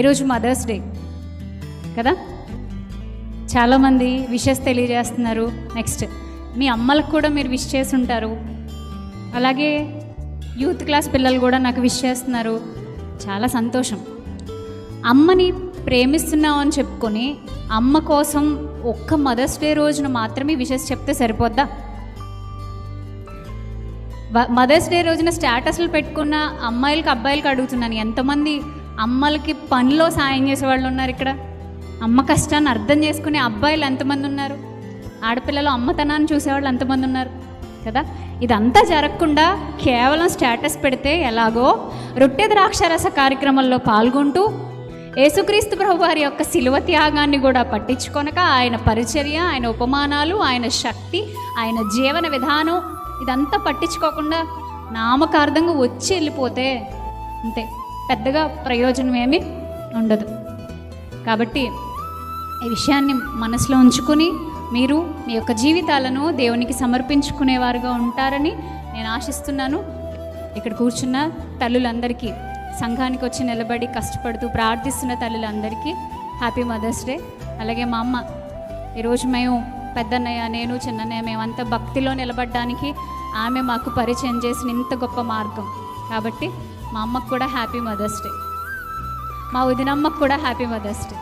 ఈరోజు mothers day కదా, చాలామంది విషెస్ తెలియజేస్తున్నారు. నెక్స్ట్ మీ అమ్మలకు కూడా మీరు విష్ చేసి ఉంటారు. అలాగే యూత్ క్లాస్ పిల్లలు కూడా నాకు విష్ చేస్తున్నారు. చాలా సంతోషం. అమ్మని ప్రేమిస్తున్నాం అని చెప్పుకొని అమ్మ కోసం ఒక్క మదర్స్ డే రోజున మాత్రమే విషెస్ చెప్తే సరిపోద్దా? మదర్స్ డే రోజున స్టేటస్లు పెట్టుకున్న అమ్మాయిలకి అబ్బాయిలకి అడుగుతున్నాను, ఎంతమంది అమ్మలకి పనిలో సాయం చేసేవాళ్ళు ఉన్నారు ఇక్కడ? అమ్మ కష్టాన్ని అర్థం చేసుకునే అబ్బాయిలు ఎంతమంది ఉన్నారు? ఆడపిల్లలు అమ్మతనాన్ని చూసేవాళ్ళు ఎంతమంది ఉన్నారు కదా? ఇదంతా జరగకుండా కేవలం స్టేటస్ పెడితే ఎలాగో రొట్టె ద్రాక్షరస కార్యక్రమంలో పాల్గొంటూ యేసుక్రీస్తు ప్రభు వారి యొక్క శిలువ త్యాగాన్ని కూడా పట్టించుకొనక, ఆయన పరిచర్య, ఆయన ఉపమానాలు, ఆయన శక్తి, ఆయన జీవన విధానం ఇదంతా పట్టించుకోకుండా నామకార్థంగా వచ్చి వెళ్ళిపోతే అంతే, పెద్దగా ప్రయోజనం ఏమీ ఉండదు. కాబట్టి ఈ విషయాన్ని మనసులో ఉంచుకుని మీరు మీ యొక్క జీవితాలను దేవునికి సమర్పించుకునేవారుగా ఉంటారని నేను ఆశిస్తున్నాను. ఇక్కడ కూర్చున్న తల్లులందరికీ, సంఘానికి వచ్చి నిలబడి కష్టపడుతూ ప్రార్థిస్తున్న తల్లులందరికీ హ్యాపీ మదర్స్ డే. అలాగే మా అమ్మ, ఈరోజు మేము పెద్దన్నయ్య, నేను, చిన్నన్నయ్య మేమంతా భక్తిలో నిలబడడానికి ఆమె మాకు పరిచయం చేసిన ఇంత గొప్ప మార్గం. కాబట్టి మా అమ్మకు కూడా హ్యాపీ మదర్స్ డే, మా వదినమ్మకు కూడా హ్యాపీ మదర్స్ డే.